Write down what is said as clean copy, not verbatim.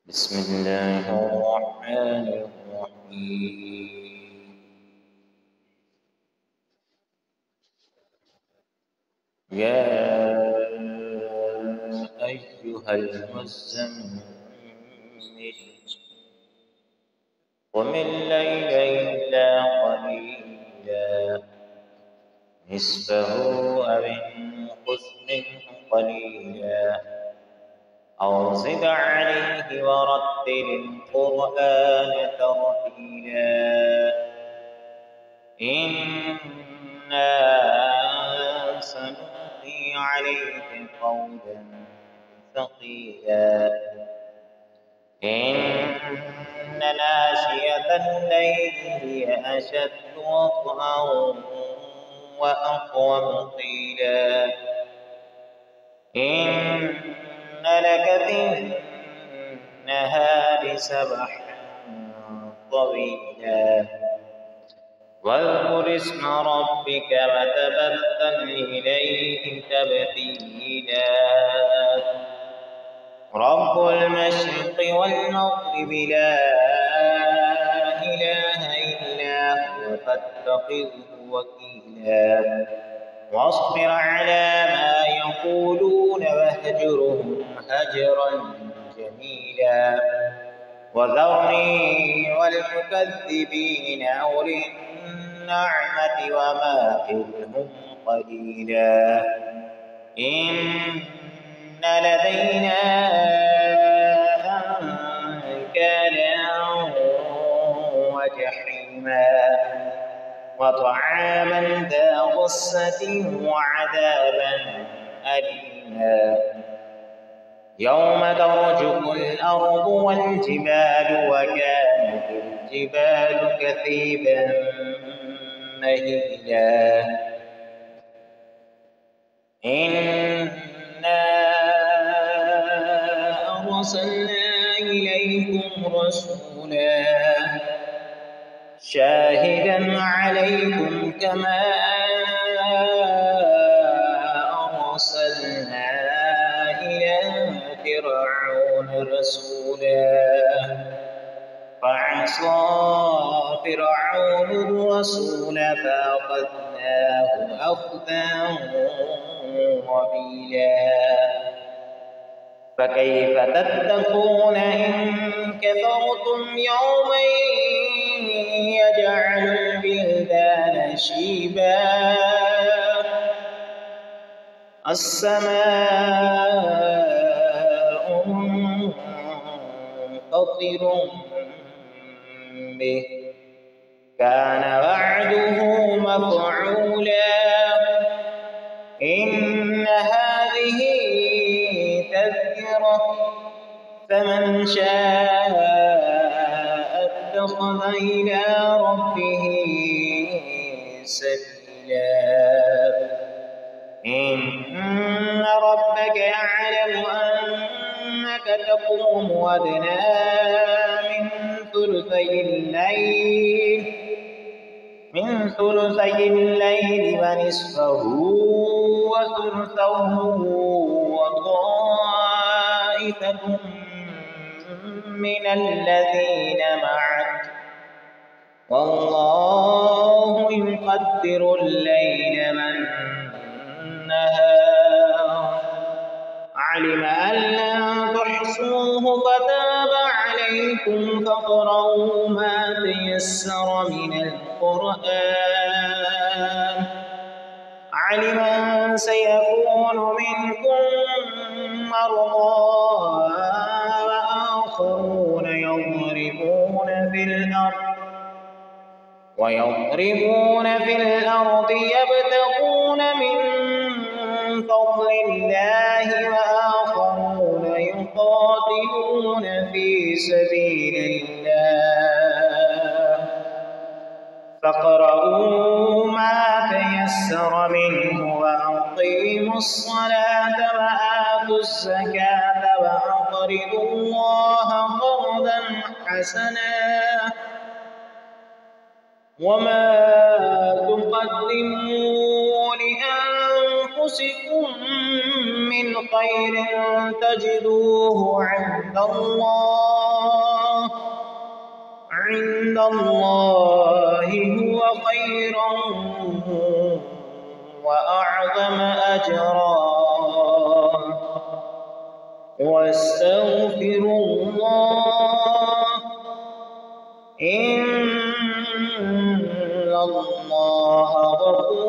بسم الله الرحمن الرحيم. يا أيها المزمل قم الليل إلا قليلا نصفه أو انقص منه قليلا أو زد عليه ورتل القرآن ترتيلا إنا سنلقي عليك قولا ثقيلا إن ناشئة الليل هي أشد وطئا وأقوم قيلا إن لك في النهار سبحا طويلا واذكر اسم ربك وتبتل إليه تبتيلا رب المشرق والمغرب لا إله إلا هو فاتخذه وكيلا واصبر على ما يقولون واهجرهم هجرا جميلا وذرني والمكذبين أولي النعمة ومهلهم قليلا إن لدينا أنكالا وجحيما وطعاما ذا غصة وعذابا أليما يوم ترجف الأرض والجبال وكانت الجبال كثيبا مهيلا إنا أرسلنا إليكم رسولا شاهدا عليكم كما أرسلنا إلى فرعون رسولا فعصى فرعون الرسول فأخذناه أخذا وبيلا فكيف تتقون إن كفرتم يوما يجعل البلدان شيبا السماء منفطر به كان وعده مفعولا إن هذه تذكرة فمن شاء اتخذ إلى ربه سبيلا إن ربك يعلم أنك تقوم أدنى من ثلثي الليل ونصفه وثلثه وطائفة من الذين معك والله يقدر الليل والنهار علم أن لن تحصوه فتاب عليكم فاقرؤوا ما تيسر من القرآن علم أن سيكون منكم مرضى وآخرون يضربون في الأرض يبتغون من فضل الله وآخرون يقاتلون في سبيل الله فاقرؤوا ما تيسر منه وأقيموا الصلاة وآتوا الزكاة وأقرضوا الله قرضا حسنا وما تقدموا لأنفسكم من خير تجدوه عند الله عند الله هو خيرا وأعظم أجرا واستغفروا الله إن الله غفور